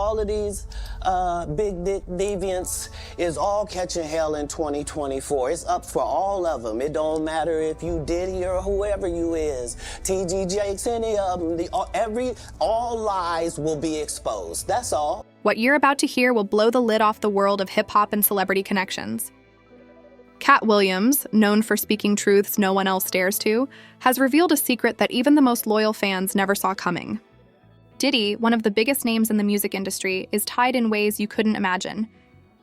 all of these big dick deviants is all catching hell in 2024. It's up for all of them. It don't matter if you Diddy or whoever you is, TG Jakes, any of them. All lies will be exposed. That's all. What you're about to hear will blow the lid off the world of hip-hop and celebrity connections. Katt Williams, known for speaking truths no one else dares to, has revealed a secret that even the most loyal fans never saw coming. Diddy, one of the biggest names in the music industry, is tied in ways you couldn't imagine,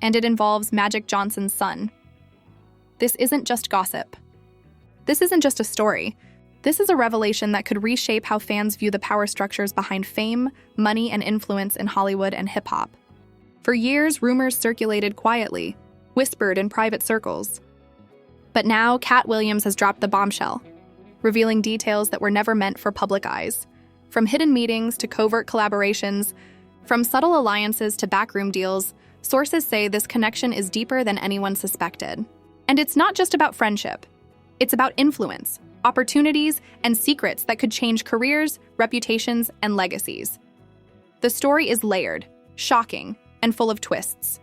and it involves Magic Johnson's son. This isn't just gossip. This isn't just a story. This is a revelation that could reshape how fans view the power structures behind fame, money, and influence in Hollywood and hip-hop. For years, rumors circulated quietly, whispered in private circles. But now, Katt Williams has dropped the bombshell, revealing details that were never meant for public eyes. From hidden meetings to covert collaborations, from subtle alliances to backroom deals, sources say this connection is deeper than anyone suspected. And it's not just about friendship. It's about influence, opportunities, and secrets that could change careers, reputations, and legacies. The story is layered, shocking, and full of twists.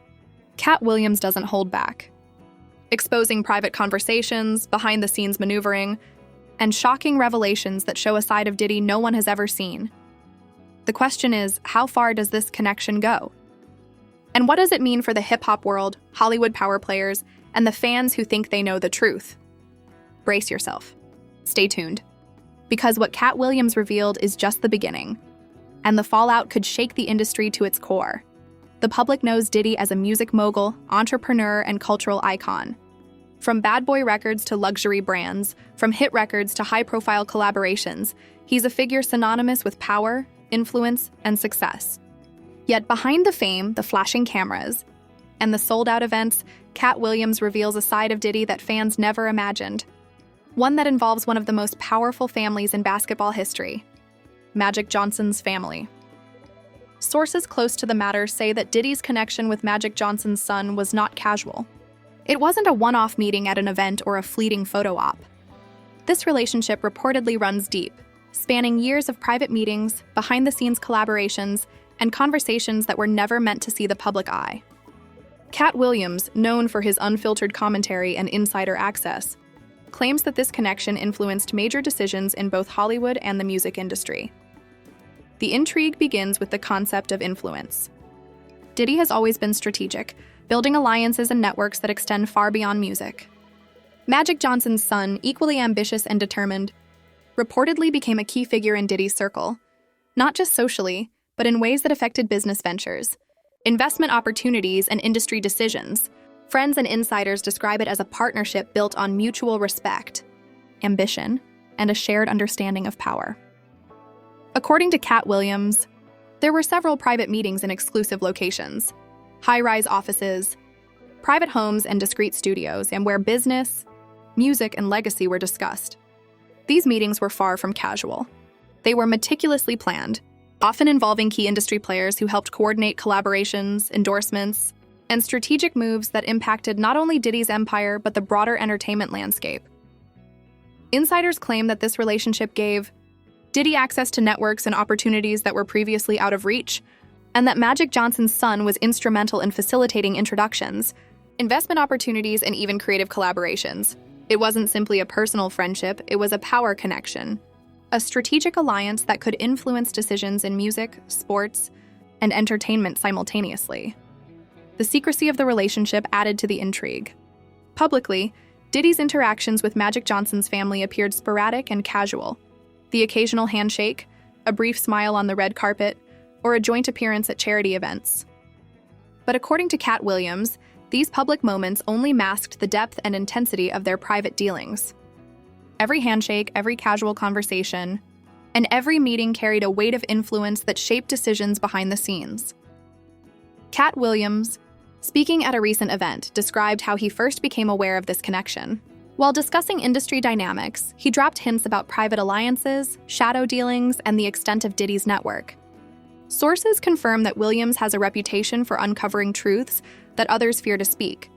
Katt Williams doesn't hold back, exposing private conversations, behind-the-scenes maneuvering, and shocking revelations that show a side of Diddy no one has ever seen. The question is, how far does this connection go? And what does it mean for the hip-hop world, Hollywood power players, and the fans who think they know the truth? Brace yourself. Stay tuned. Because what Katt Williams revealed is just the beginning, and the fallout could shake the industry to its core. The public knows Diddy as a music mogul, entrepreneur, and cultural icon. From bad boy records to luxury brands, from hit records to high-profile collaborations, he's a figure synonymous with power, influence, and success. Yet behind the fame, the flashing cameras, and the sold-out events, Katt Williams reveals a side of Diddy that fans never imagined. One that involves one of the most powerful families in basketball history, Magic Johnson's family. Sources close to the matter say that Diddy's connection with Magic Johnson's son was not casual. It wasn't a one-off meeting at an event or a fleeting photo op. This relationship reportedly runs deep, spanning years of private meetings, behind-the-scenes collaborations, and conversations that were never meant to see the public eye. Katt Williams, known for his unfiltered commentary and insider access, claims that this connection influenced major decisions in both Hollywood and the music industry. The intrigue begins with the concept of influence. Diddy has always been strategic, building alliances and networks that extend far beyond music. Magic Johnson's son, equally ambitious and determined, reportedly became a key figure in Diddy's circle, not just socially, but in ways that affected business ventures, investment opportunities, and industry decisions. Friends and insiders describe it as a partnership built on mutual respect, ambition, and a shared understanding of power. According to Katt Williams, there were several private meetings in exclusive locations, high-rise offices, private homes, and discreet studios, and where business, music, and legacy were discussed. These meetings were far from casual. They were meticulously planned, often involving key industry players who helped coordinate collaborations, endorsements, and strategic moves that impacted not only Diddy's empire but the broader entertainment landscape. Insiders claim that this relationship gave Diddy access to networks and opportunities that were previously out of reach, and that Magic Johnson's son was instrumental in facilitating introductions, investment opportunities, and even creative collaborations. It wasn't simply a personal friendship, it was a power connection, a strategic alliance that could influence decisions in music, sports, and entertainment simultaneously. The secrecy of the relationship added to the intrigue. Publicly, Diddy's interactions with Magic Johnson's family appeared sporadic and casual. The occasional handshake, a brief smile on the red carpet, or a joint appearance at charity events. But according to Katt Williams, these public moments only masked the depth and intensity of their private dealings. Every handshake, every casual conversation, and every meeting carried a weight of influence that shaped decisions behind the scenes. Katt Williams, speaking at a recent event, described how he first became aware of this connection. While discussing industry dynamics, he dropped hints about private alliances, shadow dealings, and the extent of Diddy's network. Sources confirm that Williams has a reputation for uncovering truths that others fear to speak,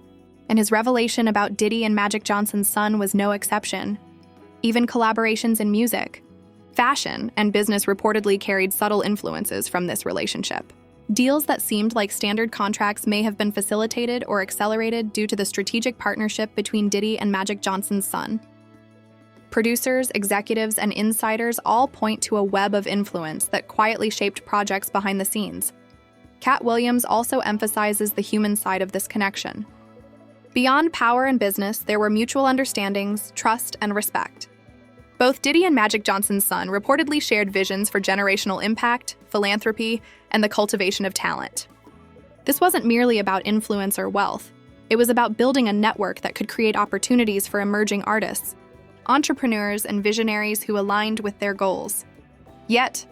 and his revelation about Diddy and Magic Johnson's son was no exception. Even collaborations in music, fashion, and business reportedly carried subtle influences from this relationship. Deals that seemed like standard contracts may have been facilitated or accelerated due to the strategic partnership between Diddy and Magic Johnson's son. Producers, executives, and insiders all point to a web of influence that quietly shaped projects behind the scenes. Katt Williams also emphasizes the human side of this connection. Beyond power and business, there were mutual understandings, trust, and respect. Both Diddy and Magic Johnson's son reportedly shared visions for generational impact, philanthropy, and the cultivation of talent. This wasn't merely about influence or wealth. It was about building a network that could create opportunities for emerging artists, entrepreneurs, and visionaries who aligned with their goals. Yet,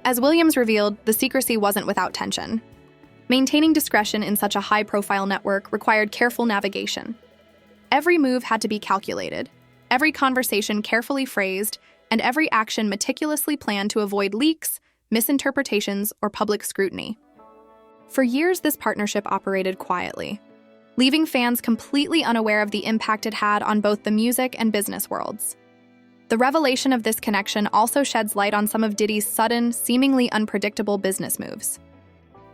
as Williams revealed, the secrecy wasn't without tension. Maintaining discretion in such a high-profile network required careful navigation. Every move had to be calculated, every conversation carefully phrased, and every action meticulously planned to avoid leaks, misinterpretations, or public scrutiny. For years, this partnership operated quietly, leaving fans completely unaware of the impact it had on both the music and business worlds. The revelation of this connection also sheds light on some of Diddy's sudden, seemingly unpredictable business moves.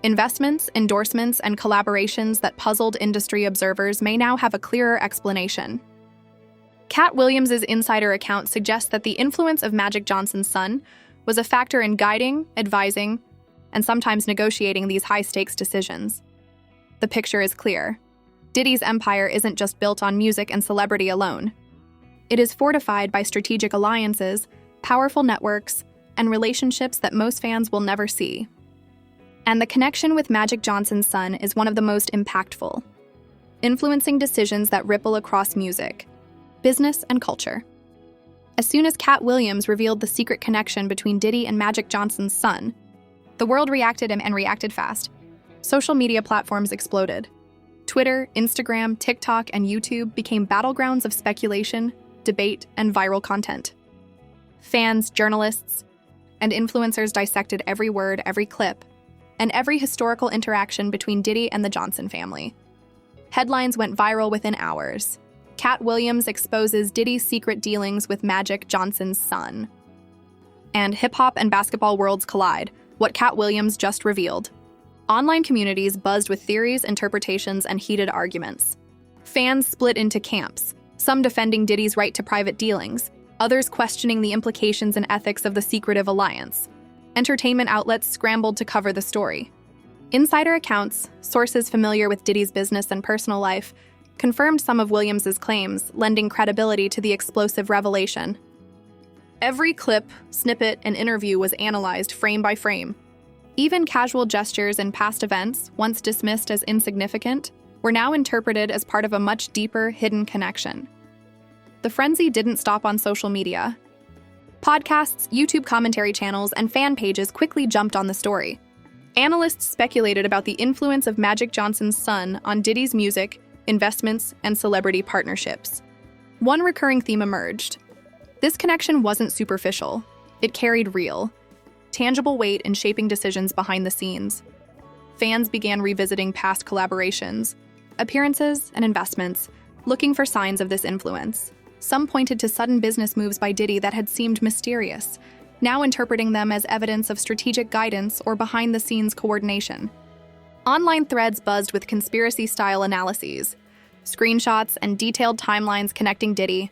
Investments, endorsements, and collaborations that puzzled industry observers may now have a clearer explanation. Katt Williams' insider account suggests that the influence of Magic Johnson's son was a factor in guiding, advising, and sometimes negotiating these high-stakes decisions. The picture is clear. Diddy's empire isn't just built on music and celebrity alone. It is fortified by strategic alliances, powerful networks, and relationships that most fans will never see. And the connection with Magic Johnson's son is one of the most impactful, influencing decisions that ripple across music, business, and culture. As soon as Katt Williams revealed the secret connection between Diddy and Magic Johnson's son, the world reacted and reacted fast. Social media platforms exploded. Twitter, Instagram, TikTok, and YouTube became battlegrounds of speculation, debate, and viral content. Fans, journalists, and influencers dissected every word, every clip, and every historical interaction between Diddy and the Johnson family. Headlines went viral within hours. Katt Williams exposes Diddy's secret dealings with Magic Johnson's son. And hip-hop and basketball worlds collide, what Katt Williams just revealed. Online communities buzzed with theories, interpretations, and heated arguments. Fans split into camps, some defending Diddy's right to private dealings, others questioning the implications and ethics of the secretive alliance. Entertainment outlets scrambled to cover the story. Insider accounts, sources familiar with Diddy's business and personal life, confirmed some of Williams' claims, lending credibility to the explosive revelation. Every clip, snippet, and interview was analyzed frame by frame. Even casual gestures in past events, once dismissed as insignificant, were now interpreted as part of a much deeper, hidden connection. The frenzy didn't stop on social media. Podcasts, YouTube commentary channels, and fan pages quickly jumped on the story. Analysts speculated about the influence of Magic Johnson's son on Diddy's music, investments, and celebrity partnerships. One recurring theme emerged. This connection wasn't superficial. It carried real, tangible weight in shaping decisions behind the scenes. Fans began revisiting past collaborations, appearances, and investments, looking for signs of this influence. Some pointed to sudden business moves by Diddy that had seemed mysterious, now interpreting them as evidence of strategic guidance or behind-the-scenes coordination. Online threads buzzed with conspiracy-style analyses, screenshots, and detailed timelines connecting Diddy,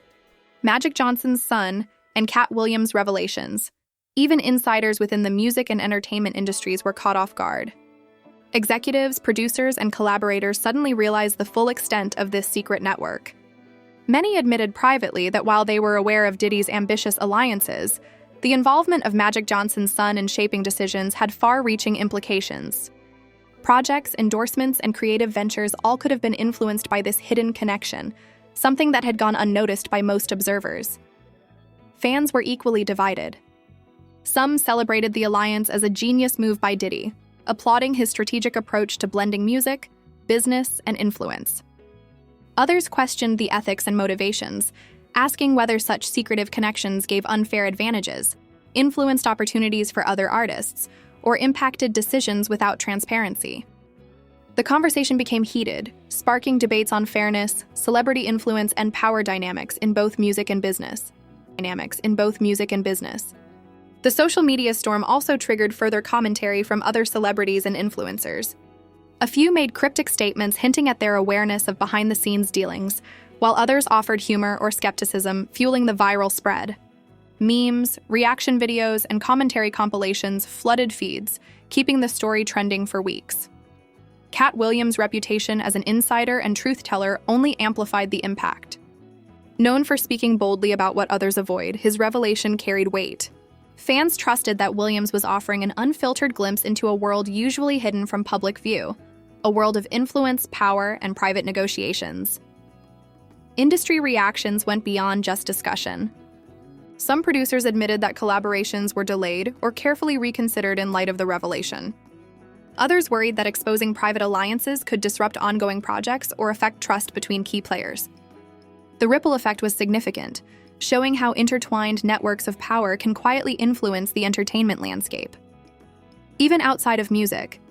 Magic Johnson's son, and Katt Williams' revelations. Even insiders within the music and entertainment industries were caught off guard. Executives, producers, and collaborators suddenly realized the full extent of this secret network. Many admitted privately that while they were aware of Diddy's ambitious alliances, the involvement of Magic Johnson's son in shaping decisions had far-reaching implications. Projects, endorsements, and creative ventures all could have been influenced by this hidden connection, something that had gone unnoticed by most observers. Fans were equally divided. Some celebrated the alliance as a genius move by Diddy, applauding his strategic approach to blending music, business, and influence. Others questioned the ethics and motivations, asking whether such secretive connections gave unfair advantages, influenced opportunities for other artists, or impacted decisions without transparency. The conversation became heated, sparking debates on fairness, celebrity influence, and power dynamics in both music and business. The The social media storm also triggered further commentary from other celebrities and influencers. A few made cryptic statements hinting at their awareness of behind-the-scenes dealings, while others offered humor or skepticism, fueling the viral spread. Memes, reaction videos, and commentary compilations flooded feeds, keeping the story trending for weeks. Katt Williams' reputation as an insider and truth-teller only amplified the impact. Known for speaking boldly about what others avoid, his revelation carried weight. Fans trusted that Williams was offering an unfiltered glimpse into a world usually hidden from public view, a world of influence, power, and private negotiations. Industry reactions went beyond just discussion. Some producers admitted that collaborations were delayed or carefully reconsidered in light of the revelation. Others worried that exposing private alliances could disrupt ongoing projects or affect trust between key players. The ripple effect was significant, showing how intertwined networks of power can quietly influence the entertainment landscape. Even outside of music,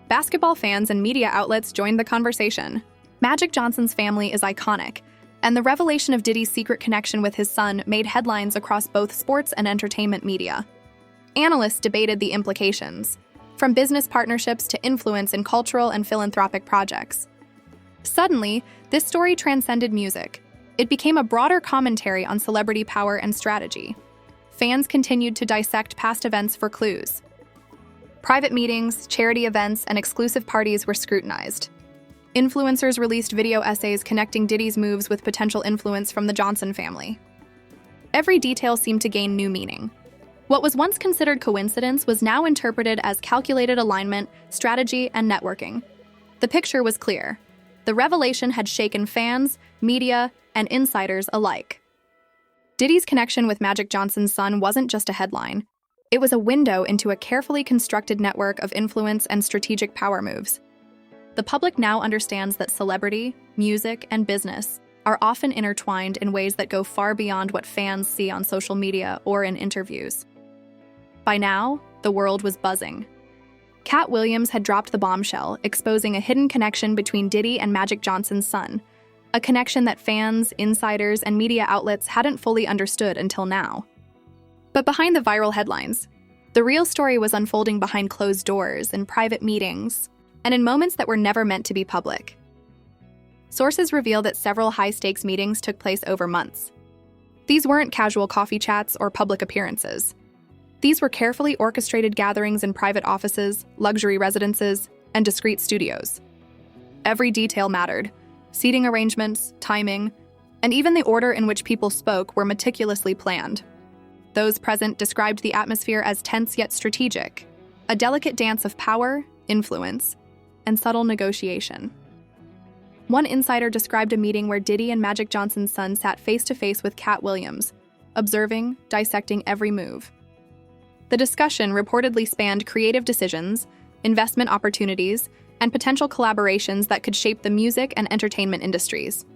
basketball fans and media outlets joined the conversation. Magic Johnson's family is iconic, and the revelation of Diddy's secret connection with his son made headlines across both sports and entertainment media. Analysts debated the implications, from business partnerships to influence in cultural and philanthropic projects. Suddenly, this story transcended music. It became a broader commentary on celebrity power and strategy. Fans continued to dissect past events for clues. Private meetings, charity events, and exclusive parties were scrutinized. Influencers released video essays connecting Diddy's moves with potential influence from the Johnson family. Every detail seemed to gain new meaning. What was once considered coincidence was now interpreted as calculated alignment, strategy, and networking. The picture was clear. The revelation had shaken fans, media, and insiders alike. Diddy's connection with Magic Johnson's son wasn't just a headline. It was a window into a carefully constructed network of influence and strategic power moves. The public now understands that celebrity, music, and business are often intertwined in ways that go far beyond what fans see on social media or in interviews. By now, the world was buzzing. Katt Williams had dropped the bombshell, exposing a hidden connection between Diddy and Magic Johnson's son, a connection that fans, insiders, and media outlets hadn't fully understood until now. But behind the viral headlines, the real story was unfolding behind closed doors, in private meetings, and in moments that were never meant to be public. Sources reveal that several high-stakes meetings took place over months. These weren't casual coffee chats or public appearances. These were carefully orchestrated gatherings in private offices, luxury residences, and discreet studios. Every detail mattered. Seating arrangements, timing, and even the order in which people spoke were meticulously planned. Those present described the atmosphere as tense yet strategic, a delicate dance of power, influence, and subtle negotiation. One insider described a meeting where Diddy and Magic Johnson's son sat face-to-face with Katt Williams, observing, dissecting every move. The discussion reportedly spanned creative decisions, investment opportunities, and potential collaborations that could shape the music and entertainment industries.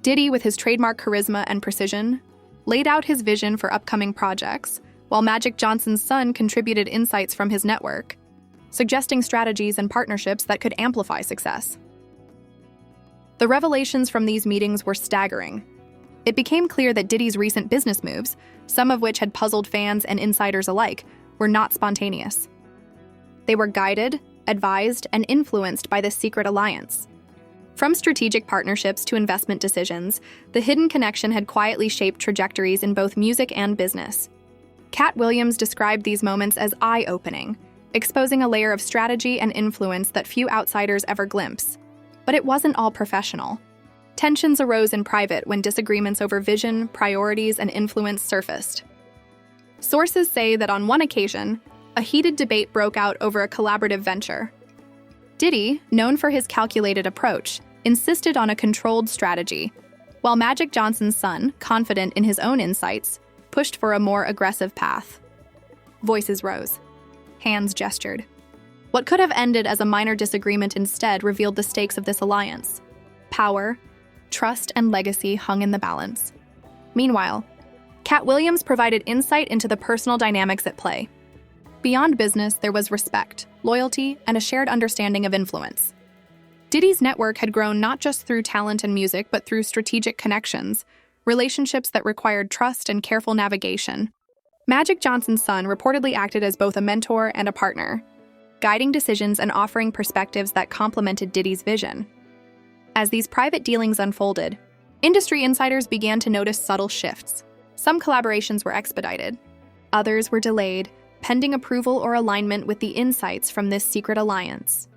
Diddy, with his trademark charisma and precision, laid out his vision for upcoming projects, while Magic Johnson's son contributed insights from his network, suggesting strategies and partnerships that could amplify success. The revelations from these meetings were staggering. It became clear that Diddy's recent business moves, some of which had puzzled fans and insiders alike, were not spontaneous. They were guided, advised, and influenced by this secret alliance. From strategic partnerships to investment decisions, the hidden connection had quietly shaped trajectories in both music and business. Katt Williams described these moments as eye-opening, exposing a layer of strategy and influence that few outsiders ever glimpse. But it wasn't all professional. Tensions arose in private when disagreements over vision, priorities, and influence surfaced. Sources say that on one occasion, a heated debate broke out over a collaborative venture. Diddy, known for his calculated approach, insisted on a controlled strategy, while Magic Johnson's son, confident in his own insights, pushed for a more aggressive path. Voices rose. Hands gestured. What could have ended as a minor disagreement instead revealed the stakes of this alliance. Power, trust, and legacy hung in the balance. Meanwhile, Katt Williams provided insight into the personal dynamics at play. Beyond business, there was respect, loyalty, and a shared understanding of influence. Diddy's network had grown not just through talent and music, but through strategic connections, relationships that required trust and careful navigation. Magic Johnson's son reportedly acted as both a mentor and a partner, guiding decisions and offering perspectives that complemented Diddy's vision. As these private dealings unfolded, industry insiders began to notice subtle shifts. Some collaborations were expedited, others were delayed, pending approval or alignment with the insights from this secret alliance.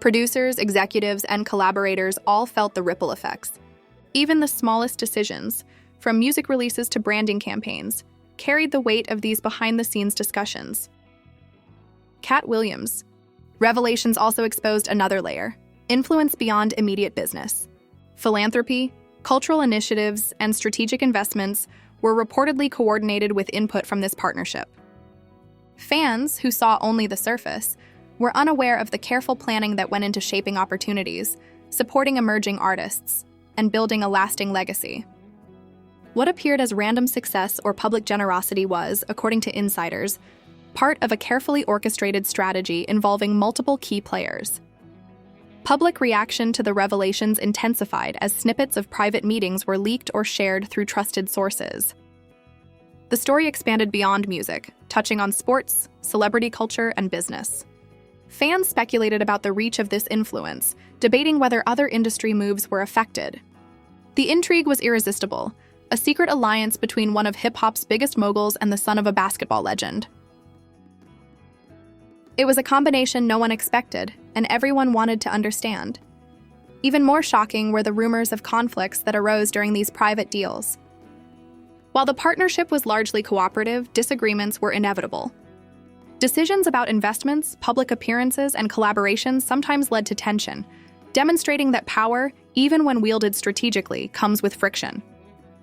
Producers, executives, and collaborators all felt the ripple effects. Even the smallest decisions, from music releases to branding campaigns, carried the weight of these behind-the-scenes discussions. Katt Williams. Revelations also exposed another layer: influence beyond immediate business. Philanthropy, cultural initiatives, and strategic investments were reportedly coordinated with input from this partnership. Fans, who saw only the surface, were unaware of the careful planning that went into shaping opportunities, supporting emerging artists, and building a lasting legacy. What appeared as random success or public generosity was, according to insiders, part of a carefully orchestrated strategy involving multiple key players. Public reaction to the revelations intensified as snippets of private meetings were leaked or shared through trusted sources. The story expanded beyond music, touching on sports, celebrity culture, and business. Fans speculated about the reach of this influence, debating whether other industry moves were affected. The intrigue was irresistible: a secret alliance between one of hip-hop's biggest moguls and the son of a basketball legend. It was a combination no one expected, and everyone wanted to understand. Even more shocking were the rumors of conflicts that arose during these private deals. While the partnership was largely cooperative, disagreements were inevitable. Decisions about investments, public appearances, and collaborations sometimes led to tension, demonstrating that power, even when wielded strategically, comes with friction.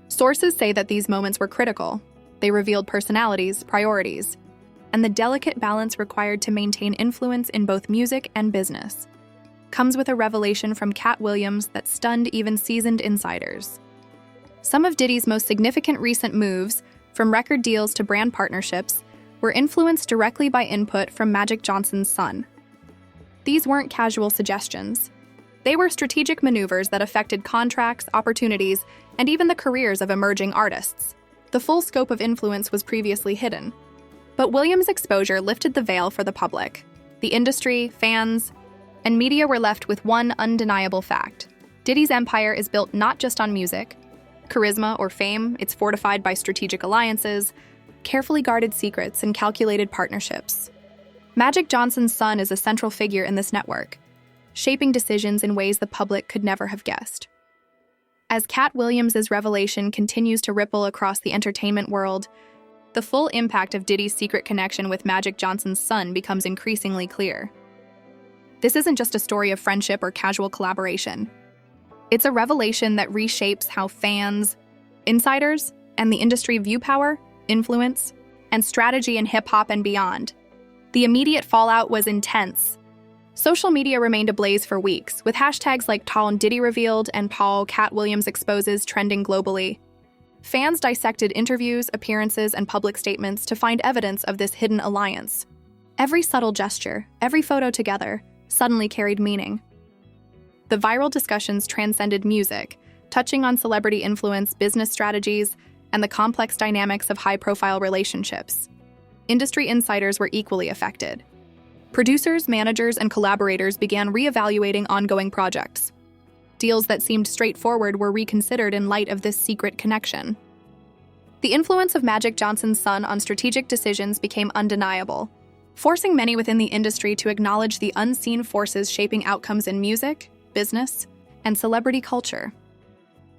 Sources say that these moments were critical. They revealed personalities, priorities, and the delicate balance required to maintain influence in both music and business. Comes with a revelation from Katt Williams that stunned even seasoned insiders. Some of Diddy's most significant recent moves, from record deals to brand partnerships, were influenced directly by input from Magic Johnson's son. These weren't casual suggestions. They were strategic maneuvers that affected contracts, opportunities, and even the careers of emerging artists. The full scope of influence was previously hidden. But Williams' exposure lifted the veil for the public. The industry, fans, and media were left with one undeniable fact: Diddy's empire is built not just on music, charisma, or fame. It's fortified by strategic alliances, carefully guarded secrets, and calculated partnerships. Magic Johnson's son is a central figure in this network, shaping decisions in ways the public could never have guessed. As Katt Williams' revelation continues to ripple across the entertainment world, the full impact of Diddy's secret connection with Magic Johnson's son becomes increasingly clear. This isn't just a story of friendship or casual collaboration. It's a revelation that reshapes how fans, insiders, and the industry view power, influence, and strategy in hip-hop and beyond. The immediate fallout was intense. Social media remained ablaze for weeks, with hashtags like Tall Diddy revealed and Paul Katt Williams exposes trending globally. Fans dissected interviews, appearances, and public statements to find evidence of this hidden alliance. Every subtle gesture, every photo together, suddenly carried meaning. The viral discussions transcended music, touching on celebrity influence, business strategies, and the complex dynamics of high-profile relationships. Industry insiders were equally affected. Producers, managers, and collaborators began reevaluating ongoing projects. Deals that seemed straightforward were reconsidered in light of this secret connection. The influence of Magic Johnson's son on strategic decisions became undeniable, forcing many within the industry to acknowledge the unseen forces shaping outcomes in music, business, and celebrity culture.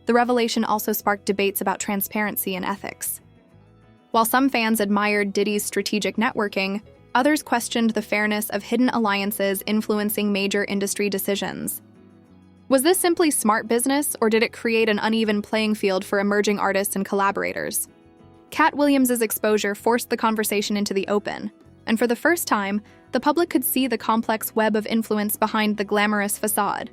The revelation also sparked debates about transparency and ethics. While some fans admired Diddy's strategic networking, others questioned the fairness of hidden alliances influencing major industry decisions. Was this simply smart business, or did it create an uneven playing field for emerging artists and collaborators? Katt Williams' exposure forced the conversation into the open, and for the first time, the public could see the complex web of influence behind the glamorous facade.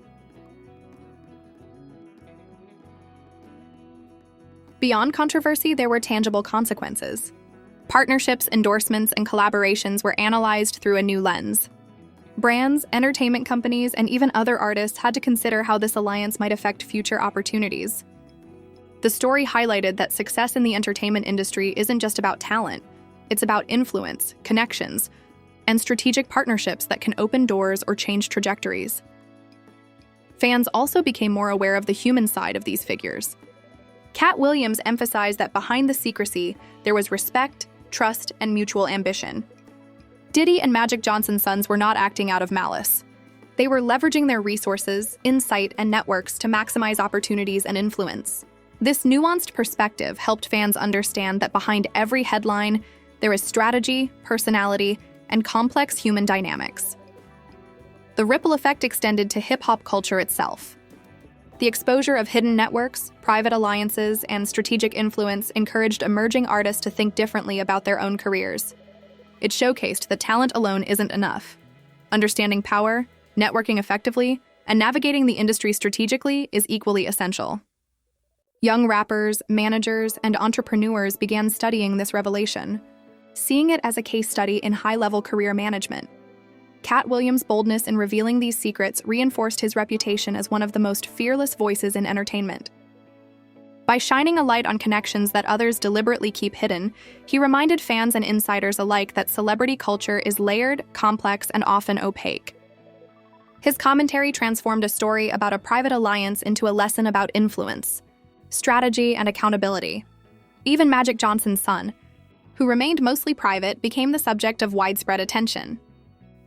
Beyond controversy, there were tangible consequences. Partnerships, endorsements, and collaborations were analyzed through a new lens. Brands, entertainment companies, and even other artists had to consider how this alliance might affect future opportunities. The story highlighted that success in the entertainment industry isn't just about talent, it's about influence, connections, and strategic partnerships that can open doors or change trajectories. Fans also became more aware of the human side of these figures. Katt Williams emphasized that behind the secrecy, there was respect, trust, and mutual ambition. Diddy and Magic Johnson's sons were not acting out of malice. They were leveraging their resources, insight, and networks to maximize opportunities and influence. This nuanced perspective helped fans understand that behind every headline, there is strategy, personality, and complex human dynamics. The ripple effect extended to hip-hop culture itself. The exposure of hidden networks, private alliances, and strategic influence encouraged emerging artists to think differently about their own careers. It showcased that talent alone isn't enough. Understanding power, networking effectively, and navigating the industry strategically is equally essential. Young rappers, managers, and entrepreneurs began studying this revelation, seeing it as a case study in high-level career management. Katt Williams' boldness in revealing these secrets reinforced his reputation as one of the most fearless voices in entertainment. By shining a light on connections that others deliberately keep hidden, he reminded fans and insiders alike that celebrity culture is layered, complex, and often opaque. His commentary transformed a story about a private alliance into a lesson about influence, strategy, and accountability. Even Magic Johnson's son, who remained mostly private, became the subject of widespread attention.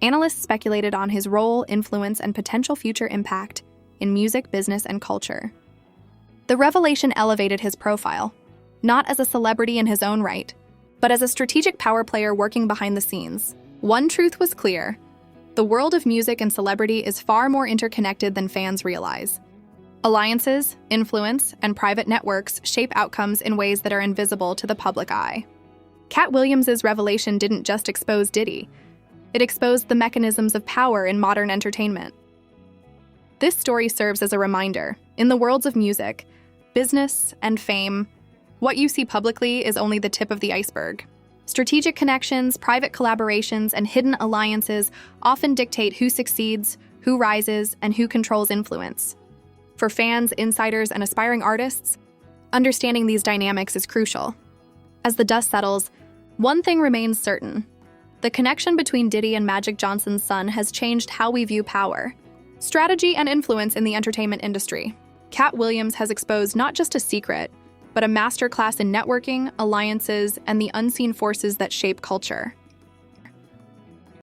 Analysts speculated on his role, influence, and potential future impact in music, business, and culture. The revelation elevated his profile, not as a celebrity in his own right, but as a strategic power player working behind the scenes. One truth was clear: the world of music and celebrity is far more interconnected than fans realize. Alliances, influence, and private networks shape outcomes in ways that are invisible to the public eye. Katt Williams' revelation didn't just expose Diddy, it exposed the mechanisms of power in modern entertainment. This story serves as a reminder: in the worlds of music, business, and fame, what you see publicly is only the tip of the iceberg. Strategic connections, private collaborations, and hidden alliances often dictate who succeeds, who rises, and who controls influence. For fans, insiders, and aspiring artists, understanding these dynamics is crucial. As the dust settles, one thing remains certain: the connection between Diddy and Magic Johnson's son has changed how we view power, strategy, and influence in the entertainment industry. Katt Williams has exposed not just a secret, but a masterclass in networking, alliances, and the unseen forces that shape culture.